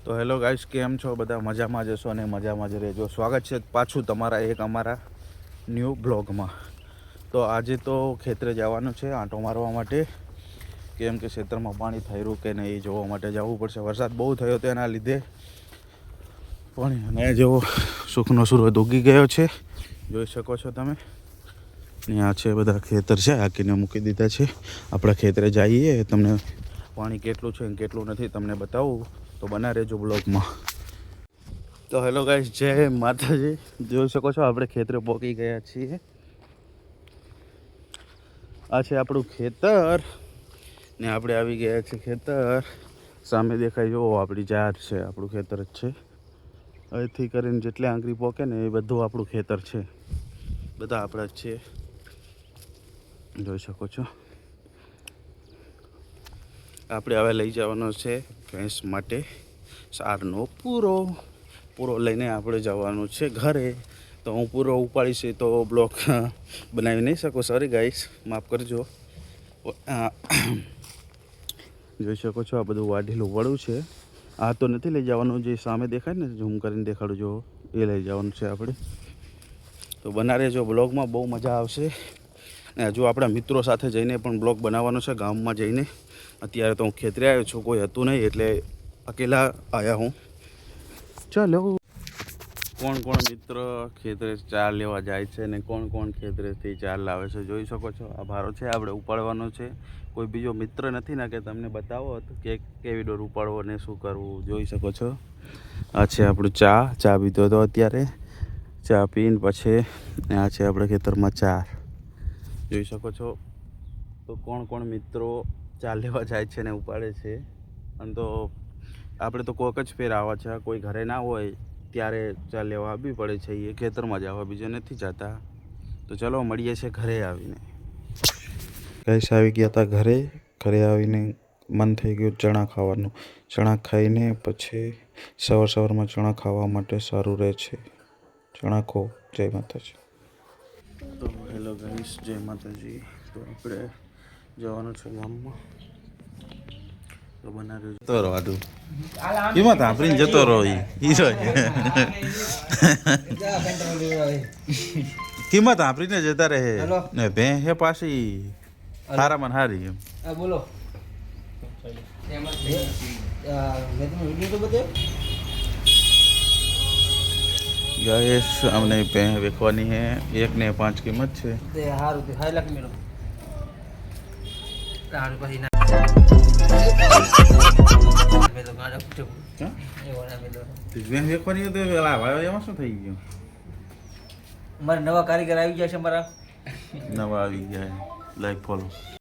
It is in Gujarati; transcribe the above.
તો હેલો ગાઈસ, કેમ છો બધા? મજામાં જશો અને મજામાં જ રહેજો. સ્વાગત છે પાછું તમારા એક અમારા ન્યૂ બ્લોગમાં. તો આજે તો ખેતરે જવાનું છે આંટો મારવા માટે, કેમ કે ખેતરમાં પાણી થયું કે નહીં એ જોવા માટે જવું પડશે. વરસાદ બહુ થયો તેના લીધે પાણી અને જેવો સુખનો સૂરજ ઉગી ગયો છે, જોઈ શકો છો તમે. અહીંયા છે બધા ખેતર છે, હાકીને મૂકી દીધા છે. આપણા ખેતરે જઈએ, તમને પાણી કેટલું છે અને કેટલું નથી તમને બતાવું, તો બના રહેજો બ્લોગમાં. તો હેલો ગાઈસ, જય માતાજી. જોઈ શકો છો આપણે ખેતરે પહોંચી ગયા છીએ. આ છે આપણું ખેતર ને આપણે આવી ગયા છીએ ખેતર. સામે દેખાય જો આપણી ઝાડ છે, આપણું ખેતર જ છે. અહીંથી કરીને જેટલી આંગળી પોકે ને એ બધું આપણું ખેતર છે, બધા આપણા જ છે, જોઈ શકો છો. આપણે હવે લઈ જવાનો છે ભેંસ માટે સારનો પૂરો લઈને આપણે જવાનું છે ઘરે. તો હું પૂરો ઉપાડીશ તો બ્લોગ બનાવી નહીં શકું, સોરી ગાઈસ, માફ કરજો. જોઈ શકો છો આ બધું વાઢેલું વળું છે. આ તો નથી લઈ જવાનું, જે સામે દેખાય ને ઝૂમ કરીને દેખાડું જો, એ લઈ જવાનું છે આપણે. તો બના રહેજો બ્લોગમાં, બહુ મજા આવશે. ને હજુ આપણા મિત્રો સાથે જઈને પણ બ્લોગ બનાવવાનો છે ગામમાં જઈને. અત્યારે તો હું ખેતરે આવ્યો છું, કોઈ હતું નહીં એટલે અકેલા આવ્યા હું. ચાલો, કોણ મિત્ર ખેતરે ચાર લેવા જાય છે ને કોણ ખેતરેથી ચાર લાવે છે, જોઈ શકો છો. આ ભારો છે આપણે ઉપાડવાનો છે. કોઈ બીજો મિત્ર નથી ને કે તમને બતાવો કે કેવી ડોર ઉપાડવો ને શું કરવું, જોઈ શકો છો. આ છે આપણું ચા પીધો હતો અત્યારે, ચા પીને પછી આ છે આપણે ખેતરમાં ચાર, જોઈ શકો છો. તો કોણ મિત્રો ચા લેવા જાય છે ને ઉપાડે છે. અને તો આપણે તો કોઈક જ ફેર આવવા છે, કોઈ ઘરે ના હોય ત્યારે ચા લેવા આવવી પડે છે. એ ખેતરમાં જવા બીજે નથી જતા. તો ચલો મળીએ છીએ ઘરે આવીને. ગેસ આવી ગયા હતા ઘરે આવીને મન થઈ ગયું ચણા ખાવાનું. ચણા ખાઈને પછી સવારમાં ચણા ખાવા માટે સારું રહે છે. ચણા ખો. જય માતાજી. તો હેલો ગાઈસ, જય માતાજી. તો આપણે જવાનું છે ગામમાં. તો બનાવી જતો રહો આડું કિંમત આપણી જતો રહો કિંમત આપણીને જતા રહે ને ભે હે પાછી હારામાં હારી એમ. બોલો ગાઈસ, અમને ભે વેચવાની હે, 1 ને 5 કિંમત છે. એમાં શું થઈ ગયું? અમારા નવા કારીગર આવી ગયા છે. નવા આવી ગયા, લાઈક ફોલો.